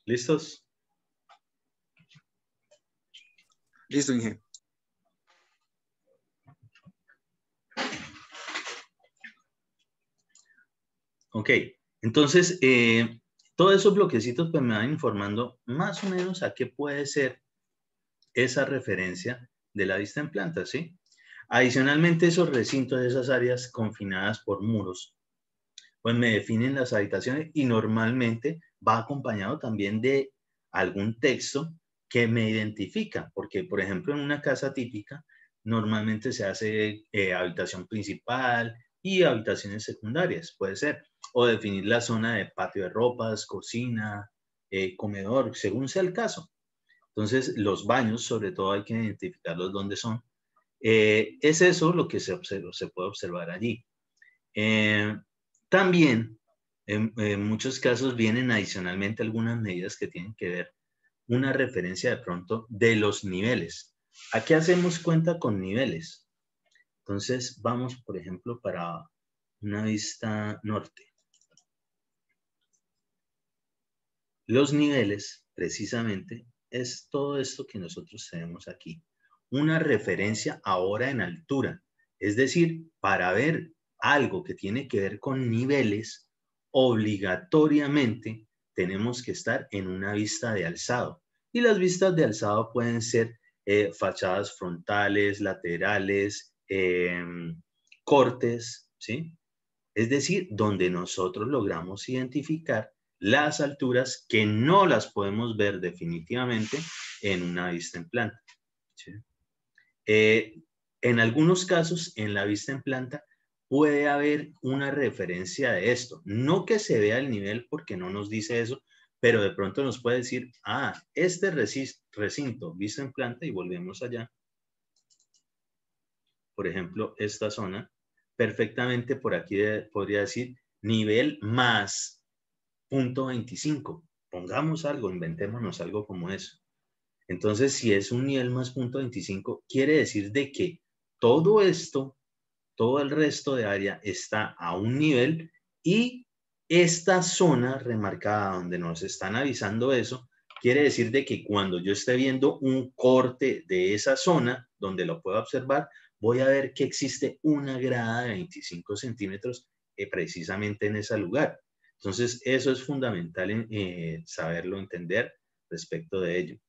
¿Listos? Listo, Inge. Ok, entonces todos esos bloquecitos pues me van informando más o menos a qué puede ser esa referencia de la vista en planta, ¿sí? Adicionalmente, esos recintos, esas áreas confinadas por muros, pues me definen las habitaciones y normalmente va acompañado también de algún texto que me identifica, porque por ejemplo en una casa típica normalmente se hace habitación principal y habitaciones secundarias, puede ser, o definir la zona de patio de ropas, cocina, comedor, según sea el caso. Entonces los baños sobre todo hay que identificarlos dónde son. Es eso lo que se puede observar allí. También, en muchos casos vienen adicionalmente algunas medidas que tienen que ver una referencia de pronto de los niveles. ¿A qué hacemos cuenta con niveles? Entonces, vamos, por ejemplo, para una vista norte. Los niveles, precisamente, es todo esto que nosotros tenemos aquí. Una referencia ahora en altura. Es decir, para ver algo que tiene que ver con niveles, obligatoriamente tenemos que estar en una vista de alzado. Y las vistas de alzado pueden ser fachadas frontales, laterales, cortes, ¿sí? Es decir, donde nosotros logramos identificar las alturas que no las podemos ver definitivamente en una vista en planta, ¿sí? En algunos casos, en la vista en planta, puede haber una referencia de esto. No que se vea el nivel porque no nos dice eso, pero de pronto nos puede decir, ah, este recinto, vista en planta, y volvemos allá. Por ejemplo, esta zona, perfectamente por aquí podría decir nivel más 0.25. Pongamos algo, inventémonos algo como eso. Entonces, si es un nivel más 0.25, quiere decir de que todo esto, todo el resto de área está a un nivel y esta zona remarcada donde nos están avisando eso, quiere decir de que cuando yo esté viendo un corte de esa zona donde lo puedo observar, voy a ver que existe una grada de 25 centímetros precisamente en ese lugar. Entonces, eso es fundamental saberlo entender respecto de ello.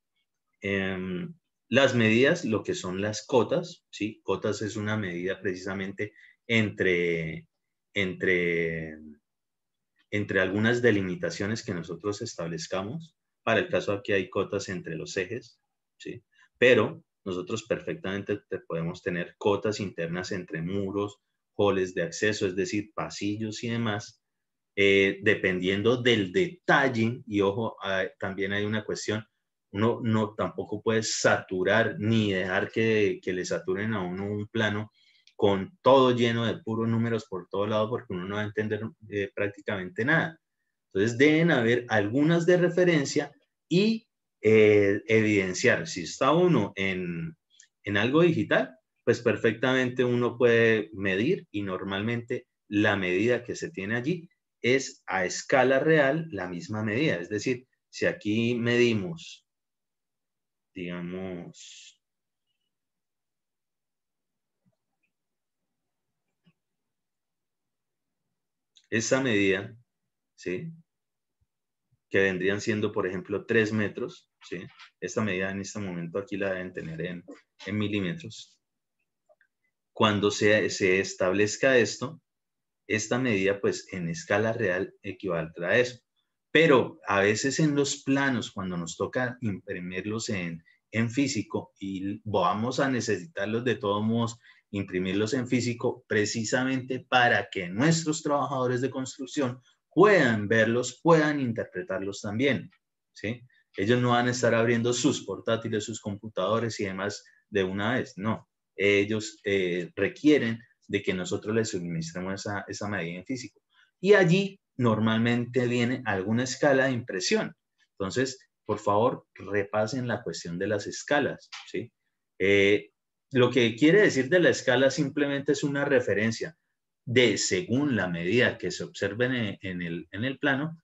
Las medidas, lo que son las cotas, ¿sí? Cotas es una medida precisamente entre, entre, entre algunas delimitaciones que nosotros establezcamos. Para el caso aquí hay cotas entre los ejes, ¿sí? Pero nosotros perfectamente podemos tener cotas internas entre muros, halls de acceso, es decir, pasillos y demás, dependiendo del detalle. Y ojo, también hay una cuestión, uno no tampoco puede saturar ni dejar que le saturen a uno un plano con todo lleno de puros números por todo lado, porque uno no va a entender prácticamente nada. Entonces deben haber algunas de referencia y evidenciar. Si está uno en algo digital, pues perfectamente uno puede medir, y normalmente la medida que se tiene allí es a escala real la misma medida. Es decir, si aquí medimos, digamos, esa medida, ¿sí? Que vendrían siendo, por ejemplo, 3 metros, ¿sí? Esta medida en este momento aquí la deben tener en milímetros. Cuando se establezca esto, esta medida, pues en escala real equivaldrá a eso. Pero a veces en los planos, cuando nos toca imprimirlos en físico, y vamos a necesitarlos de todos modos, imprimirlos en físico, precisamente para que nuestros trabajadores de construcción puedan verlos, puedan interpretarlos también, ¿sí? Ellos no van a estar abriendo sus portátiles, sus computadores y demás de una vez, no. Ellos requieren de que nosotros les suministremos esa medida en físico. Y allí normalmente viene alguna escala de impresión. Entonces, por favor, repasen la cuestión de las escalas, ¿sí? Lo que quiere decir de la escala simplemente es una referencia de, según la medida que se observe en el plano,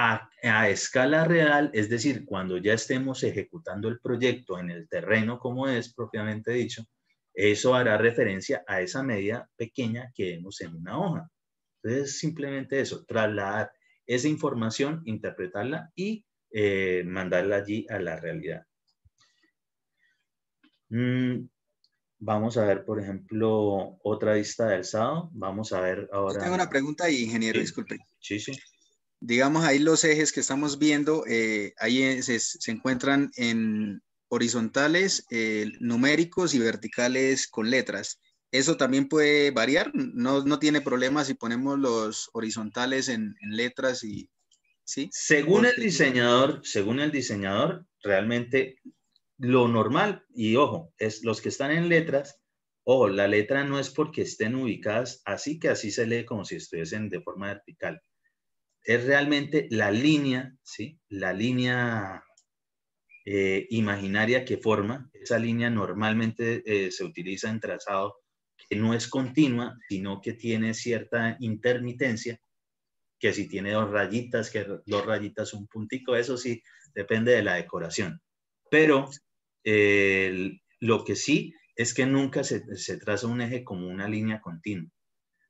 a escala real, es decir, cuando ya estemos ejecutando el proyecto en el terreno como es propiamente dicho, eso hará referencia a esa medida pequeña que vemos en una hoja. Entonces, simplemente eso, trasladar esa información, interpretarla y mandarla allí a la realidad. Vamos a ver, por ejemplo, otra vista de alzado. Vamos a ver ahora. Yo tengo una pregunta ahí, ingeniero, ¿Sí? disculpe. Sí, sí. Digamos, ahí los ejes que estamos viendo, ahí se encuentran en horizontales, numéricos y verticales con letras. ¿Eso también puede variar? ¿No tiene problema si ponemos los horizontales en letras y sí? Según el diseñador, realmente lo normal, y ojo, es los que están en letras, ojo, la letra no es porque estén ubicadas así, que así se lee como si estuviesen de forma vertical. Es realmente la línea, ¿sí? La línea imaginaria que forma. Esa línea normalmente se utiliza en trazado que no es continua, sino que tiene cierta intermitencia, que si tiene dos rayitas, que dos rayitas, un puntico, eso sí, depende de la decoración. Pero lo que sí es que nunca se traza un eje como una línea continua.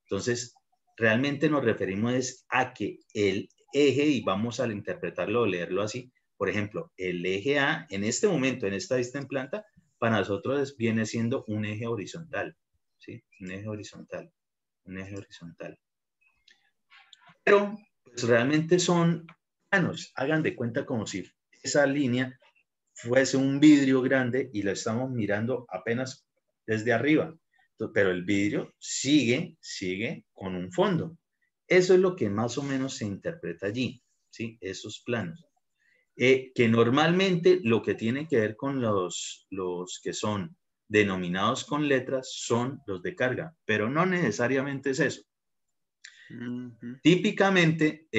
Entonces, realmente nos referimos a que el eje, y vamos a interpretarlo o leerlo así, por ejemplo, el eje A, en este momento, en esta vista en planta, para nosotros viene siendo un eje horizontal, ¿sí? Un eje horizontal, un eje horizontal. Pero, pues realmente son planos, hagan de cuenta como si esa línea fuese un vidrio grande y lo estamos mirando apenas desde arriba. Pero el vidrio sigue con un fondo. Eso es lo que más o menos se interpreta allí, ¿sí? Esos planos. Que normalmente lo que tiene que ver con los que son denominados con letras son los de carga, pero no necesariamente es eso. Típicamente,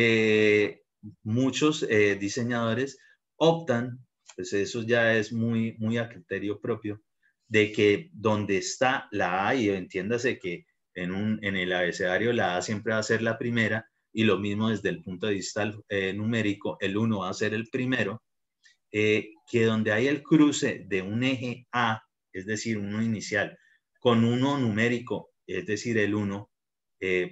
muchos diseñadores optan, pues eso ya es muy, muy a criterio propio, de que donde está la A, y entiéndase que en el abecedario la A siempre va a ser la primera, y lo mismo desde el punto de vista numérico, el 1 va a ser el primero, que donde hay el cruce de un eje A, es decir, uno inicial, con uno numérico, es decir, el 1,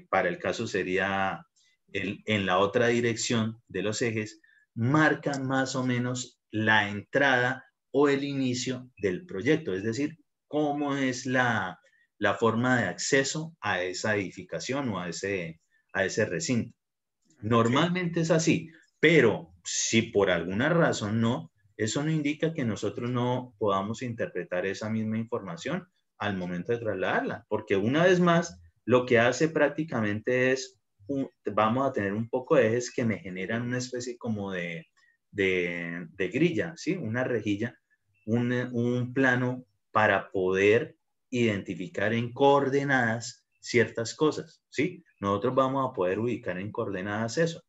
para el caso sería en la otra dirección de los ejes, marca más o menos la entrada o el inicio del proyecto, es decir, cómo es la forma de acceso a esa edificación o a ese recinto. Normalmente es así, pero si por alguna razón no, eso no indica que nosotros no podamos interpretar esa misma información al momento de trasladarla, porque una vez más, lo que hace prácticamente es, vamos a tener un poco de ejes que me generan una especie como de grilla, ¿sí? Una rejilla, un plano para poder identificar en coordenadas ciertas cosas, ¿sí? Nosotros vamos a poder ubicar en coordenadas eso.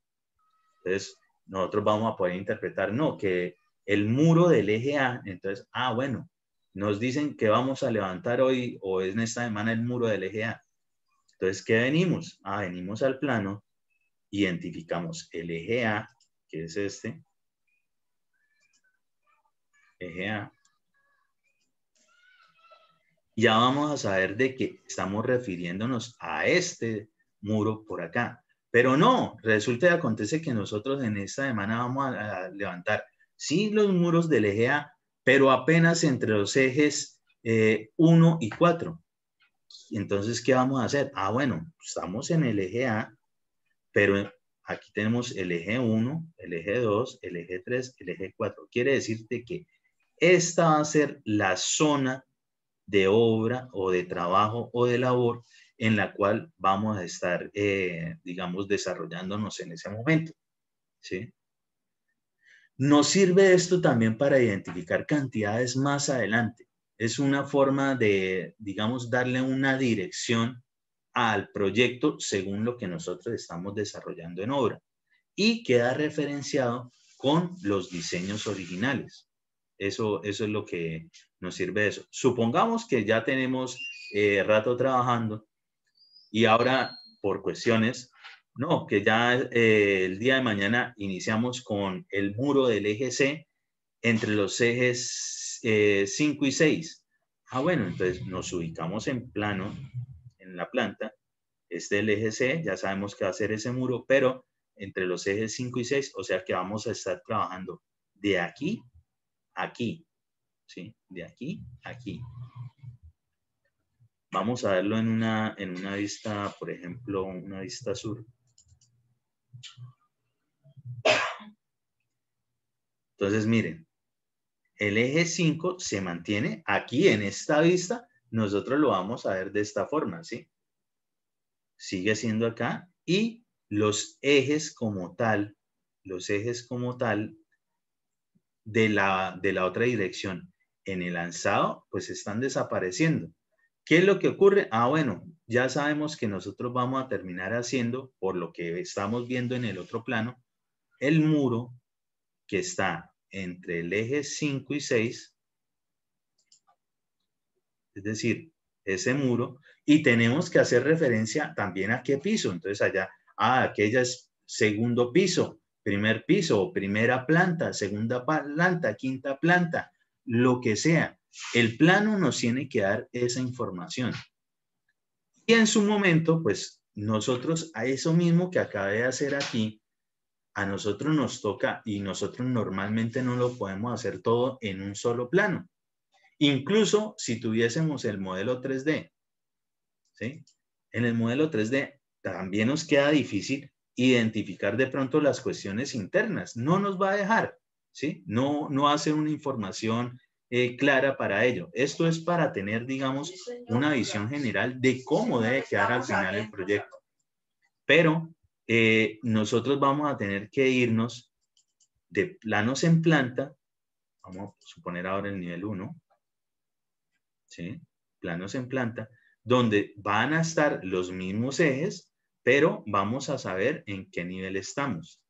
Entonces, nosotros vamos a poder interpretar, no, que el muro del eje A, entonces, bueno, nos dicen que vamos a levantar hoy o en esta semana el muro del eje A. Entonces, ¿qué venimos? Venimos al plano, identificamos el eje A, que es este, eje A. Ya vamos a saber de que estamos refiriéndonos a este muro por acá. Pero no, resulta y acontece que nosotros en esta semana vamos a levantar, sí, los muros del eje A, pero apenas entre los ejes 1 y 4. Entonces, ¿qué vamos a hacer? Bueno, estamos en el eje A, pero aquí tenemos el eje 1, el eje 2, el eje 3, el eje 4. Quiere decirte que esta va a ser la zona de obra o de trabajo o de labor en la cual vamos a estar, digamos, desarrollándonos en ese momento, ¿sí? Nos sirve esto también para identificar cantidades más adelante. Es una forma de, digamos, darle una dirección al proyecto según lo que nosotros estamos desarrollando en obra y queda referenciado con los diseños originales. Eso es lo que nos sirve de eso. Supongamos que ya tenemos rato trabajando y ahora por cuestiones No, que ya el día de mañana iniciamos con el muro del eje C entre los ejes 5 y 6. Ah, bueno, entonces nos ubicamos en plano, en la planta. Este es el eje C, ya sabemos que va a ser ese muro, pero entre los ejes 5 y 6, o sea que vamos a estar trabajando de aquí a aquí, ¿sí? De aquí a aquí. Vamos a verlo en una vista, por ejemplo, una vista sur. Entonces, miren, el eje 5 se mantiene aquí en esta vista. Nosotros lo vamos a ver de esta forma, ¿sí? Sigue siendo acá. Y los ejes como tal de la otra dirección en el lanzado, pues están desapareciendo. ¿Qué es lo que ocurre? Ah, bueno, ya sabemos que nosotros vamos a terminar haciendo, por lo que estamos viendo en el otro plano, el muro que está entre el eje 5 y 6, es decir, ese muro, y tenemos que hacer referencia también a qué piso. Entonces allá, aquella es segundo piso, primer piso, o primera planta, segunda planta, quinta planta, lo que sea. El plano nos tiene que dar esa información. Y en su momento, pues nosotros a eso mismo que acabé de hacer aquí, a nosotros nos toca y nosotros normalmente no lo podemos hacer todo en un solo plano. Incluso si tuviésemos el modelo 3D, ¿sí? En el modelo 3D también nos queda difícil identificar de pronto las cuestiones internas. No nos va a dejar, ¿sí? No hace una información clara para ello. Esto es para tener, digamos, una visión general de cómo debe quedar al final el proyecto. Pero nosotros vamos a tener que irnos de planos en planta. Vamos a suponer ahora el nivel 1, ¿sí? Planos en planta, donde van a estar los mismos ejes, pero vamos a saber en qué nivel estamos.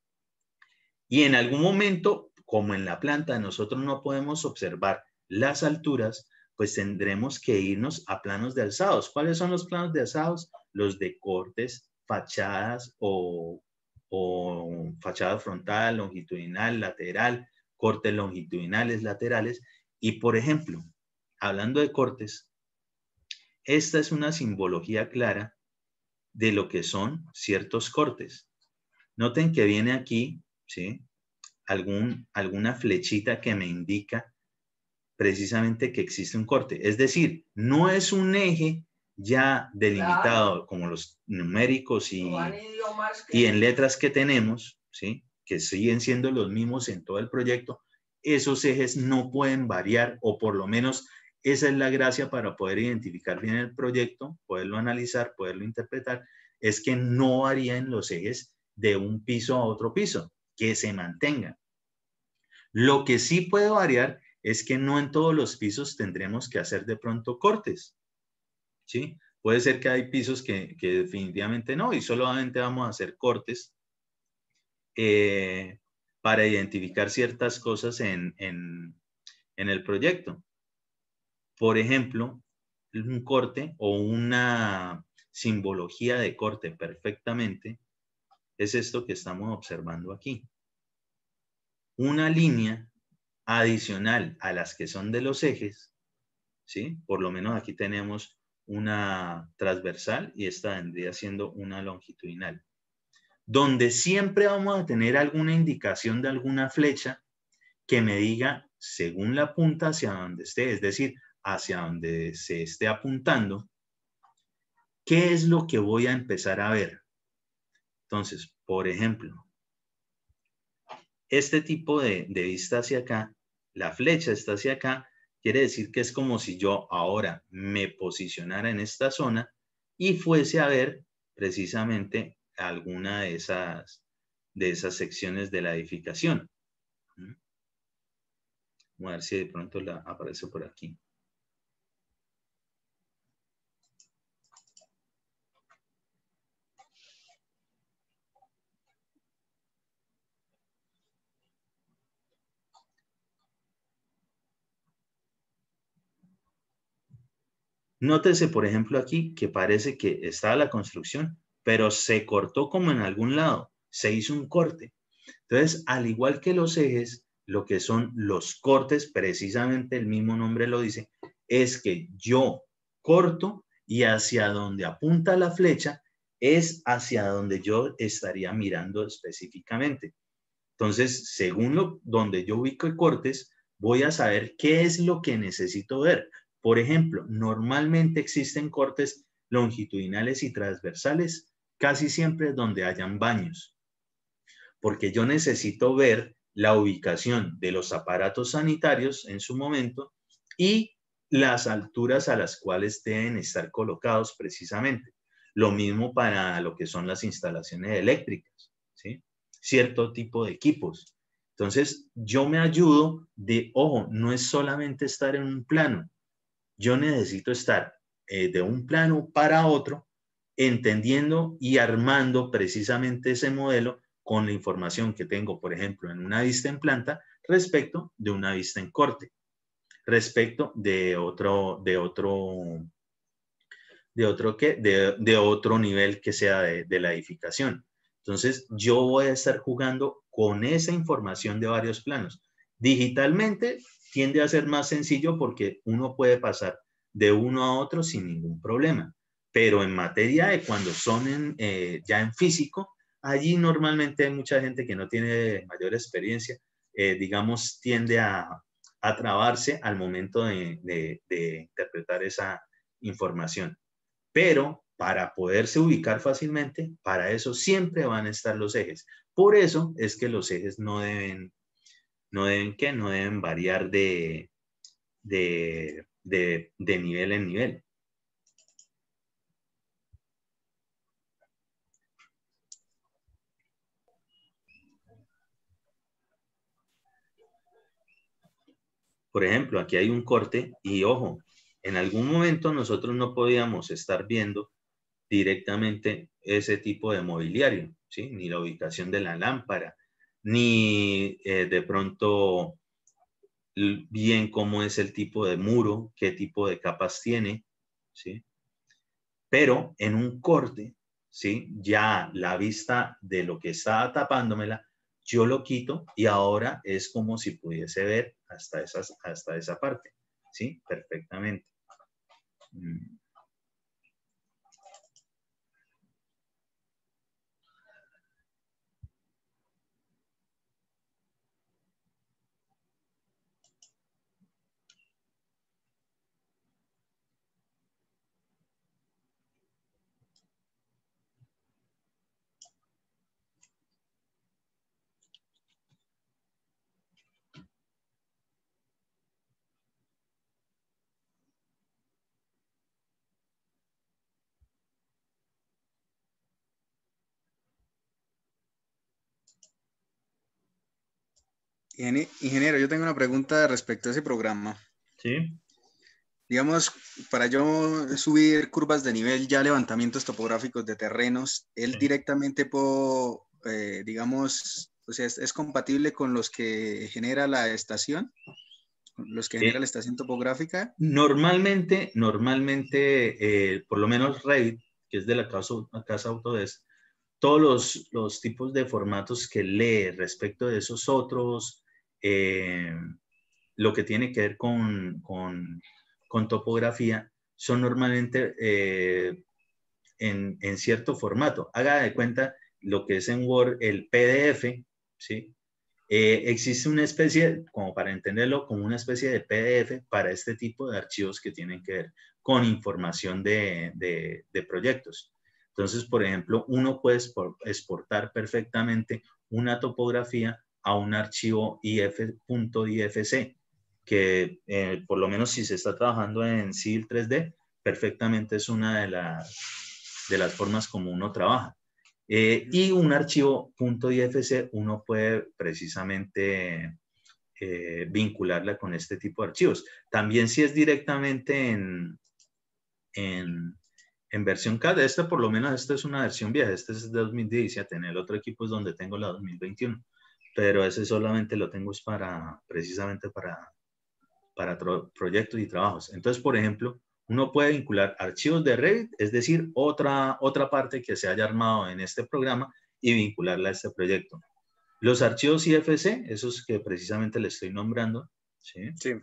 Y en algún momento, como en la planta nosotros no podemos observar las alturas, pues tendremos que irnos a planos de alzados. ¿Cuáles son los planos de alzados? Los de cortes, fachadas o fachada frontal, longitudinal, lateral, cortes longitudinales, laterales. Y por ejemplo, hablando de cortes, esta es una simbología clara de lo que son ciertos cortes. Noten que viene aquí, ¿sí? Alguna flechita que me indica precisamente que existe un corte. Es decir, no es un eje ya delimitado como los numéricos y en letras que tenemos, ¿sí? Que siguen siendo los mismos en todo el proyecto. Esos ejes no pueden variar, o por lo menos esa es la gracia para poder identificar bien el proyecto, poderlo analizar, poderlo interpretar, es que no varíen los ejes de un piso a otro piso, que se mantengan. Lo que sí puede variar es que no en todos los pisos tendremos que hacer de pronto cortes, ¿sí? Puede ser que hay pisos que definitivamente no, y solamente vamos a hacer cortes para identificar ciertas cosas en el proyecto. Por ejemplo, un corte o una simbología de corte perfectamente es esto que estamos observando aquí. Una línea adicional a las que son de los ejes, ¿sí? Por lo menos aquí tenemos una transversal y esta vendría siendo una longitudinal, donde siempre vamos a tener alguna indicación de alguna flecha que me diga, según la punta hacia donde esté, es decir, hacia donde se esté apuntando, ¿qué es lo que voy a empezar a ver? Entonces, por ejemplo, este tipo de vista hacia acá, la flecha está hacia acá, quiere decir que es como si yo ahora me posicionara en esta zona y fuese a ver precisamente alguna de esas secciones de la edificación. Vamos a ver si de pronto la aparece por aquí. Nótese, por ejemplo, aquí que parece que está la construcción, pero se cortó como en algún lado, se hizo un corte. Entonces, al igual que los ejes, lo que son los cortes, precisamente el mismo nombre lo dice, es que yo corto y hacia donde apunta la flecha es hacia donde yo estaría mirando específicamente. Entonces, según donde yo ubico cortes, voy a saber qué es lo que necesito ver. Por ejemplo, normalmente existen cortes longitudinales y transversales casi siempre donde hayan baños, porque yo necesito ver la ubicación de los aparatos sanitarios en su momento y las alturas a las cuales deben estar colocados precisamente. Lo mismo para lo que son las instalaciones eléctricas, ¿sí? Cierto tipo de equipos. Entonces, yo me ayudo de, ojo, no es solamente estar en un plano, yo necesito estar de un plano para otro, entendiendo y armando precisamente ese modelo con la información que tengo, por ejemplo, en una vista en planta respecto de una vista en corte, respecto de otro nivel que sea de la edificación. Entonces, yo voy a estar jugando con esa información de varios planos. Digitalmente tiende a ser más sencillo porque uno puede pasar de uno a otro sin ningún problema. Pero en materia de cuando son ya en físico, allí normalmente hay mucha gente que no tiene mayor experiencia, digamos, tiende a trabarse al momento de interpretar esa información. Pero para poderse ubicar fácilmente, para eso siempre van a estar los ejes. Por eso es que los ejes no deben variar de nivel en nivel. Por ejemplo, aquí hay un corte y ojo, en algún momento nosotros no podíamos estar viendo directamente ese tipo de mobiliario, ¿sí? Ni la ubicación de la lámpara, ni de pronto bien cómo es el tipo de muro, qué tipo de capas tiene, ¿sí? Pero en un corte, ¿sí? Ya la vista de lo que estaba tapándomela, yo lo quito y ahora es como si pudiese ver hasta esa parte, ¿sí? Perfectamente. Ingeniero, yo tengo una pregunta respecto a ese programa. ¿Sí? Digamos, para yo subir curvas de nivel, ya levantamientos topográficos de terrenos, él Sí. directamente puedo, digamos, o sea, es compatible con los que genera la estación, los que genera la estación topográfica. Normalmente, por lo menos Revit, que es de la casa Autodesk, todos los tipos de formatos que lee respecto de esos otros, lo que tiene que ver con topografía, son normalmente en cierto formato. Haga de cuenta lo que es en Word el PDF, ¿sí? Existe una especie, como para entenderlo, como una especie de PDF para este tipo de archivos que tienen que ver con información de proyectos. Entonces, por ejemplo, uno puede exportar perfectamente una topografía a un archivo .ifc, que por lo menos si se está trabajando en Civil 3D, perfectamente es una de las formas como uno trabaja. Y un archivo .ifc uno puede precisamente vincularla con este tipo de archivos. También si es directamente en versión CAD, por lo menos esta es una versión vieja, este es de 2017, en el otro equipo es donde tengo la 2021, pero ese solamente lo tengo precisamente para proyectos y trabajos. Entonces, por ejemplo, uno puede vincular archivos de Revit, es decir, otra parte que se haya armado en este programa y vincularla a este proyecto. Los archivos IFC, esos que precisamente le estoy nombrando, ¿sí? Sí.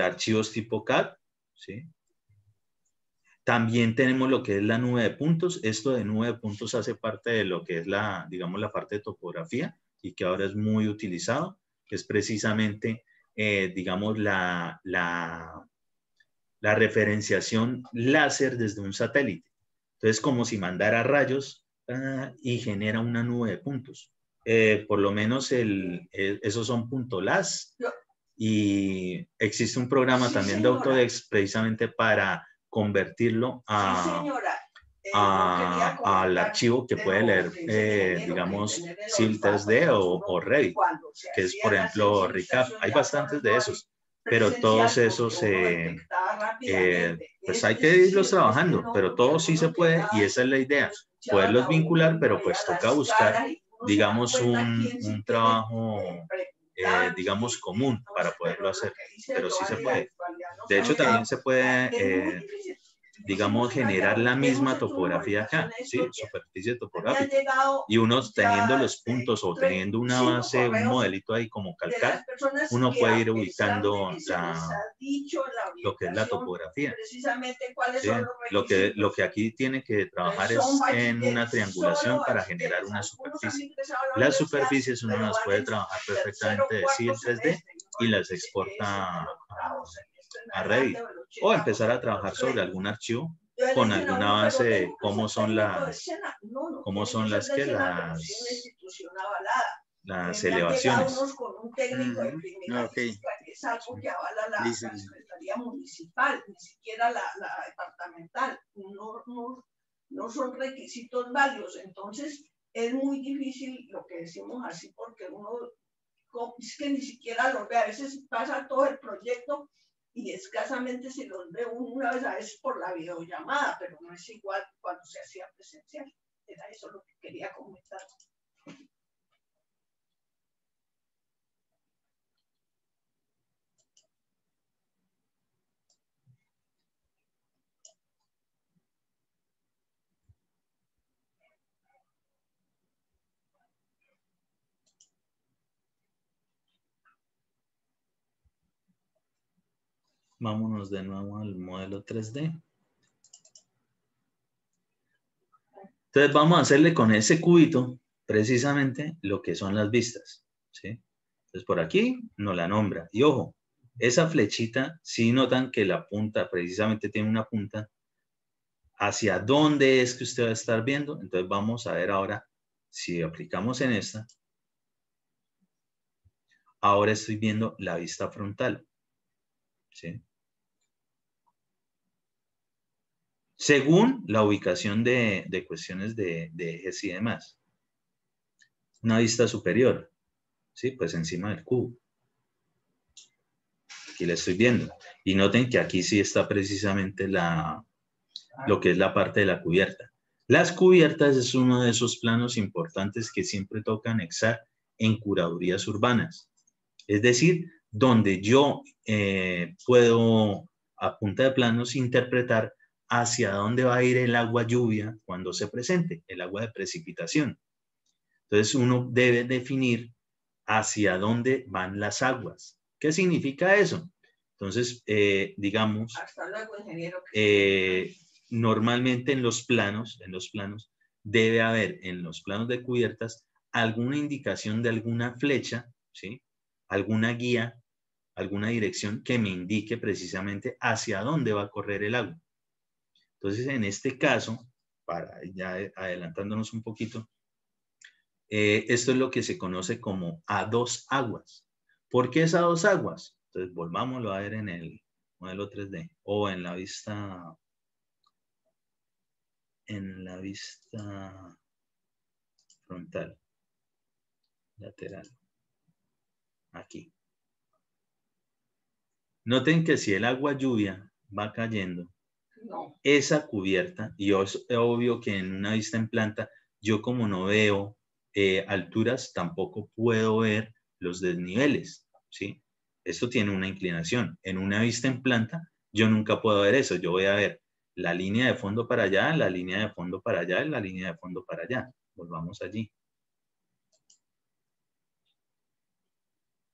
Archivos tipo CAD, ¿sí? También tenemos lo que es la nube de puntos. Esto de nube de puntos hace parte de lo que es la, digamos, la parte de topografía y que ahora es muy utilizado. Es precisamente, digamos, la referenciación láser desde un satélite. Entonces, como si mandara rayos y genera una nube de puntos. Por lo menos esos son .las y existe un programa también de Autodesk precisamente para convertirlo al archivo que puede leer, digamos, SIL 3D o Revit, que es, por ejemplo, RICAP. Hay bastantes de esos, pero todos esos, pues hay que irlos trabajando, pero todos sí se puede y esa es la idea, poderlos vincular, pero pues toca buscar, digamos, un trabajo, digamos, común para poderlo hacer, pero sí se puede. De hecho, también se puede, digamos, generar la misma topografía acá, ¿sí? Superficie topográfica. Y uno teniendo los puntos o teniendo una base, un modelito ahí como calcar, uno puede ir ubicando lo que es la topografía. ¿Sí? Lo que aquí tiene que trabajar es en una triangulación para generar una superficie. Las superficies uno las puede trabajar perfectamente de SIL 3D y las exporta a Revit o empezar a trabajar sobre algún archivo con alguna base de cómo son las elevaciones. Okay. Es algo que avala la Secretaría Municipal, ni siquiera la departamental. No son requisitos válidos. Entonces, es muy difícil lo que decimos así porque uno es que ni siquiera los ve. A veces pasa todo el proyecto y escasamente se los ve una vez a veces por la videollamada, pero no es igual cuando se hacía presencial. Era eso lo que quería comentar. Vámonos de nuevo al modelo 3D. Entonces vamos a hacerle con ese cubito precisamente lo que son las vistas, ¿sí? Entonces por aquí nos la nombra. Y ojo, esa flechita, si notan que la punta precisamente tiene una punta, ¿hacia dónde es que usted va a estar viendo? Entonces vamos a ver ahora, si aplicamos en esta, ahora estoy viendo la vista frontal, ¿sí? Según la ubicación de cuestiones de ejes y demás. Una vista superior, ¿sí? Pues encima del cubo. Aquí la estoy viendo. Y noten que aquí sí está precisamente lo que es la parte de la cubierta. Las cubiertas es uno de esos planos importantes que siempre toca anexar en curadurías urbanas. Es decir, donde yo puedo, a punta de planos, interpretar hacia dónde va a ir el agua lluvia cuando se presente, el agua de precipitación. Entonces, uno debe definir hacia dónde van las aguas. ¿Qué significa eso? Entonces, digamos, normalmente en los planos debe haber en los planos de cubiertas alguna indicación de alguna flecha, ¿sí? Alguna guía, alguna dirección que me indique precisamente hacia dónde va a correr el agua. Entonces, en este caso, para ya adelantándonos un poquito, esto es lo que se conoce como a dos aguas. ¿Por qué es a dos aguas? Entonces, volvámoslo a ver en el modelo 3D o en la vista frontal, lateral, aquí. Noten que si el agua lluvia va cayendo, esa cubierta, y es obvio que en una vista en planta, yo como no veo alturas, tampoco puedo ver los desniveles, ¿sí? Esto tiene una inclinación. En una vista en planta, yo nunca puedo ver eso. Yo voy a ver la línea de fondo para allá, la línea de fondo para allá y la línea de fondo para allá. Volvamos allí.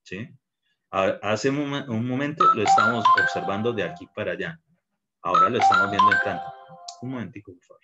¿Sí? Hace un momento lo estábamos observando de aquí para allá. Ahora lo estamos viendo en planta. Un momentico, por favor.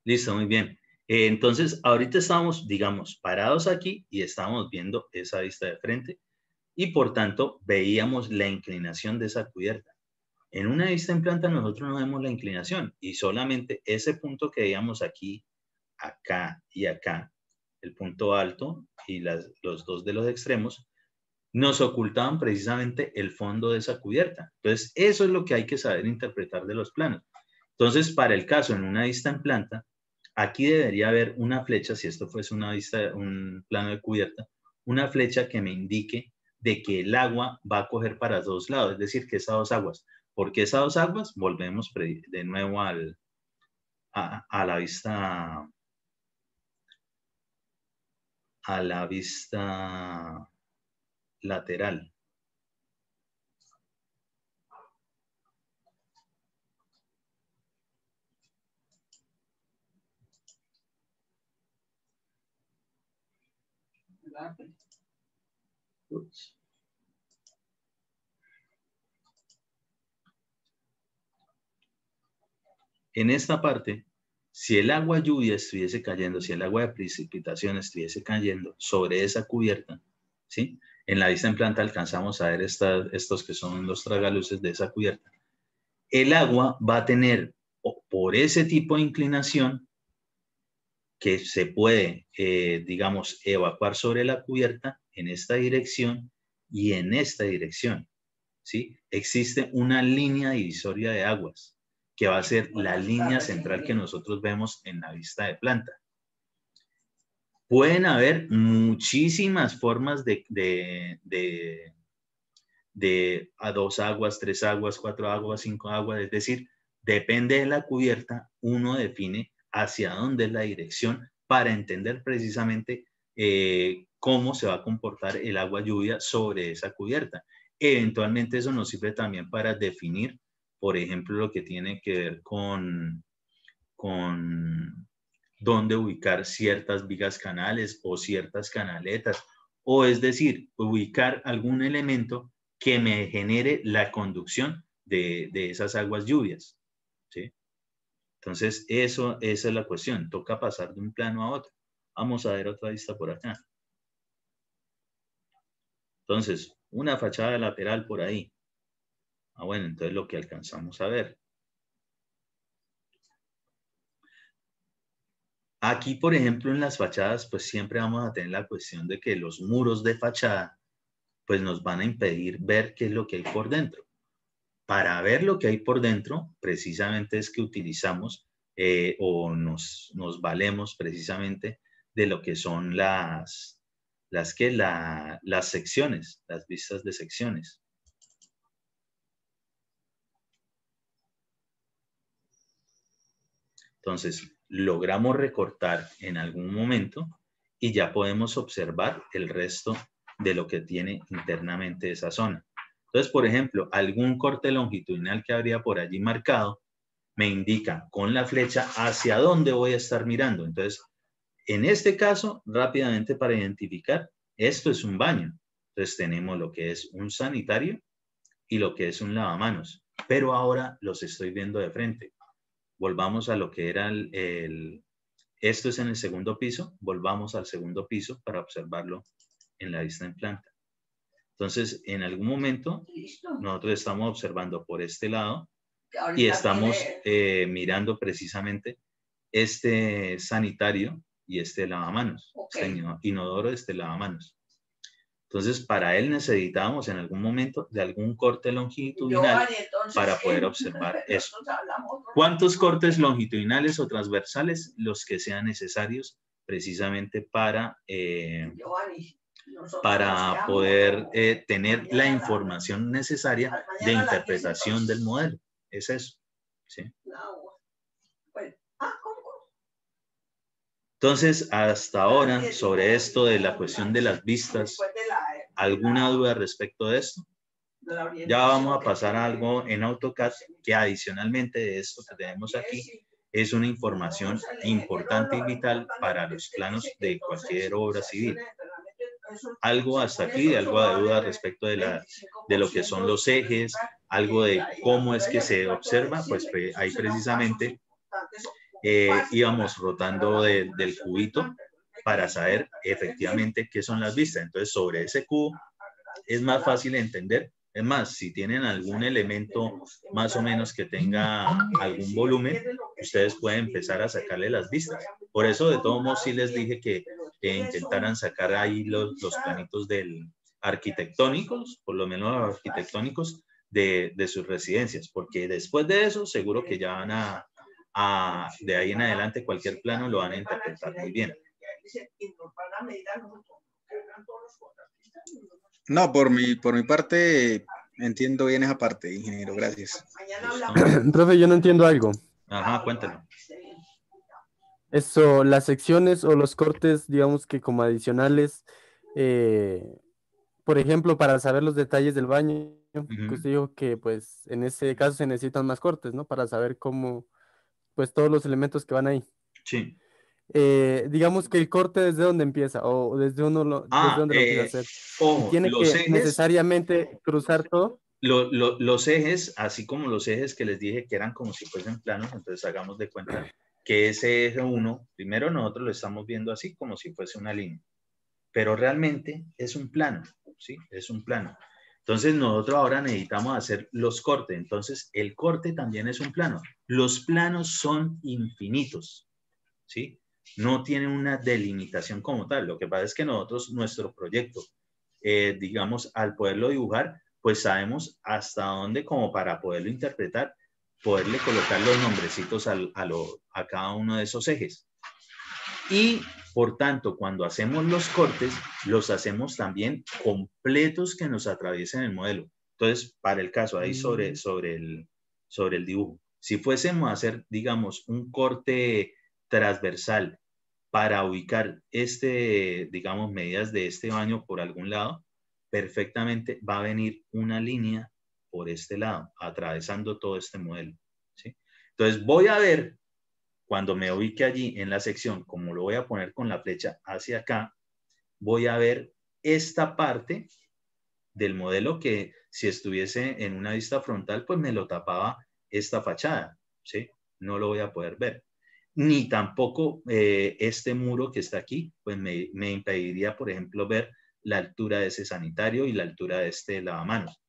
Listo, muy bien. Entonces, ahorita estamos, digamos, parados aquí y estábamos viendo esa vista de frente y por tanto veíamos la inclinación de esa cubierta. En una vista en planta nosotros no vemos la inclinación y solamente ese punto que veíamos aquí, acá y acá, el punto alto y los dos de los extremos, nos ocultaban precisamente el fondo de esa cubierta. Entonces, eso es lo que hay que saber interpretar de los planos. Entonces, para el caso en una vista en planta, aquí debería haber una flecha, si esto fuese una vista, un plano de cubierta, una flecha que me indique de que el agua va a coger para dos lados, es decir, que esas dos aguas. ¿Por qué esas dos aguas? Volvemos de nuevo a la vista lateral. Ups. En esta parte, si el agua lluvia estuviese cayendo, si el agua de precipitación estuviese cayendo sobre esa cubierta, ¿sí? En la vista en planta alcanzamos a ver estos que son los tragaluces de esa cubierta. El agua va a tener, por ese tipo de inclinación, que se puede, digamos, evacuar sobre la cubierta en esta dirección y en esta dirección, ¿sí? Existe una línea divisoria de aguas, que va a ser la línea central que nosotros vemos en la vista de planta. Pueden haber muchísimas formas de a 2 aguas, 3 aguas, 4 aguas, 5 aguas, es decir, depende de la cubierta, uno define hacia dónde es la dirección para entender precisamente cómo se va a comportar el agua lluvia sobre esa cubierta. Eventualmente eso nos sirve también para definir, por ejemplo, lo que tiene que ver con dónde ubicar ciertas vigas canales o ciertas canaletas, o es decir, ubicar algún elemento que me genere la conducción de esas aguas lluvias, ¿sí? Entonces, esa es la cuestión. Toca pasar de un plano a otro. Vamos a ver otra vista por acá. Entonces, una fachada lateral por ahí. Ah, bueno, entonces lo que alcanzamos a ver. Aquí, por ejemplo, en las fachadas, pues siempre vamos a tener la cuestión de que los muros de fachada, pues nos van a impedir ver qué es lo que hay por dentro. Para ver lo que hay por dentro, precisamente es que utilizamos o nos valemos precisamente de lo que son las secciones, las vistas de secciones. Entonces, logramos recortar en algún momento y ya podemos observar el resto de lo que tiene internamente esa zona. Entonces, por ejemplo, algún corte longitudinal que habría por allí marcado me indica con la flecha hacia dónde voy a estar mirando. Entonces, en este caso, rápidamente para identificar, esto es un baño. Entonces, tenemos lo que es un sanitario y lo que es un lavamanos. Pero ahora los estoy viendo de frente. Volvamos a lo que era esto es en el segundo piso, volvamos al segundo piso para observarlo en la vista en planta. Entonces, en algún momento, nosotros estamos observando por este lado y estamos mirando precisamente este sanitario y este lavamanos, este inodoro, este lavamanos. Entonces, para él necesitábamos en algún momento de algún corte longitudinal para poder observar eso. ¿Cuántos cortes longitudinales o transversales? Los que sean necesarios precisamente para poder tener la información necesaria de interpretación del modelo. Es eso, ¿sí? Entonces, hasta ahora, sobre esto de la cuestión de las vistas, ¿alguna duda respecto de esto? Ya vamos a pasar a algo en AutoCAD que adicionalmente de esto que tenemos aquí es una información importante y vital para los planos de cualquier obra civil. Algo hasta aquí, algo de duda respecto de lo que son los ejes, algo de cómo es que se observa, pues ahí precisamente íbamos rotando del cubito para saber efectivamente qué son las vistas. Entonces, sobre ese cubo es más fácil entender. Es más, si tienen algún elemento más o menos que tenga algún volumen, ustedes pueden empezar a sacarle las vistas. Por eso, de todos modos, sí les dije que intentaran sacar ahí los planitos arquitectónicos, por lo menos los arquitectónicos de sus residencias, porque después de eso, seguro que ya van de ahí en adelante, cualquier plano lo van a interpretar muy bien. No, por mi parte entiendo bien esa parte, ingeniero, gracias. Profe, yo no entiendo algo. Ajá, cuéntalo. Eso, las secciones o los cortes, digamos que como adicionales, por ejemplo, para saber los detalles del baño, que usted dijo que pues en ese caso se necesitan más cortes, ¿no? Para saber cómo, pues todos los elementos que van ahí. Sí. Digamos que el corte desde dónde empieza o desde dónde lo empieza a hacer. Ojo, y tiene que necesariamente cruzar todo. Los ejes, así como los ejes que les dije que eran como si fuesen planos, entonces hagamos de cuenta que ese eje 1, primero nosotros lo estamos viendo así como si fuese una línea, pero realmente es un plano, ¿sí? Es un plano. Entonces nosotros ahora necesitamos hacer los cortes, entonces el corte también es un plano. Los planos son infinitos, ¿sí? no tiene una delimitación como tal. Lo que pasa es que nosotros, nuestro proyecto, digamos, al poderlo dibujar, pues sabemos hasta dónde, como para poderlo interpretar, poderle colocar los nombrecitos a cada uno de esos ejes. Y por tanto, cuando hacemos los cortes, los hacemos también completos que nos atraviesen el modelo. Entonces, para el caso ahí sobre el dibujo, si fuésemos a hacer, digamos, un corte transversal para ubicar digamos, medidas de este baño por algún lado, perfectamente va a venir una línea por este lado, atravesando todo este modelo, ¿sí? Entonces, voy a ver, cuando me ubique allí en la sección, como lo voy a poner con la flecha hacia acá, voy a ver esta parte del modelo que si estuviese en una vista frontal, pues me lo tapaba esta fachada, ¿sí? No lo voy a poder ver. Ni tampoco este muro que está aquí, pues me impediría, por ejemplo, ver la altura de ese sanitario y la altura de este lavamanos.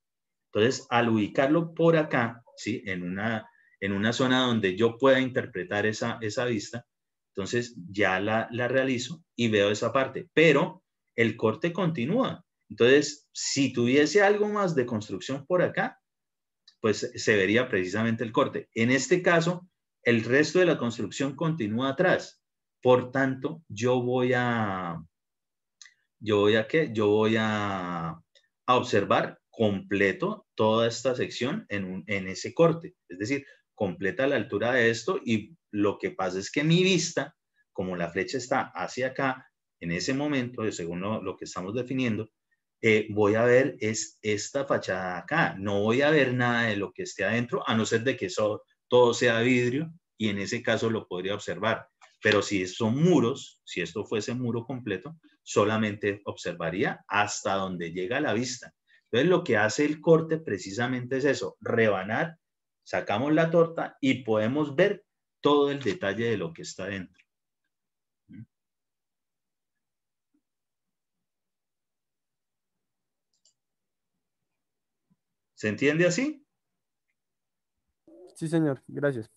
Entonces, al ubicarlo por acá, ¿sí? En una zona donde yo pueda interpretar esa vista, entonces ya la realizo y veo esa parte. Pero el corte continúa. Entonces, si tuviese algo más de construcción por acá, pues se vería precisamente el corte. En este caso, el resto de la construcción continúa atrás. Por tanto, yo voy a observar completo toda esta sección en ese corte. Es decir, completa la altura de esto, y lo que pasa es que mi vista, como la flecha está hacia acá, en ese momento, según lo que estamos definiendo, voy a ver es esta fachada acá. No voy a ver nada de lo que esté adentro, a no ser de que todo sea vidrio, y en ese caso lo podría observar. Pero si son muros, si esto fuese muro completo, solamente observaría hasta donde llega la vista. Entonces, lo que hace el corte precisamente es eso: rebanar, sacamos la torta y podemos ver todo el detalle de lo que está dentro. ¿Se entiende así? Sí, señor, gracias.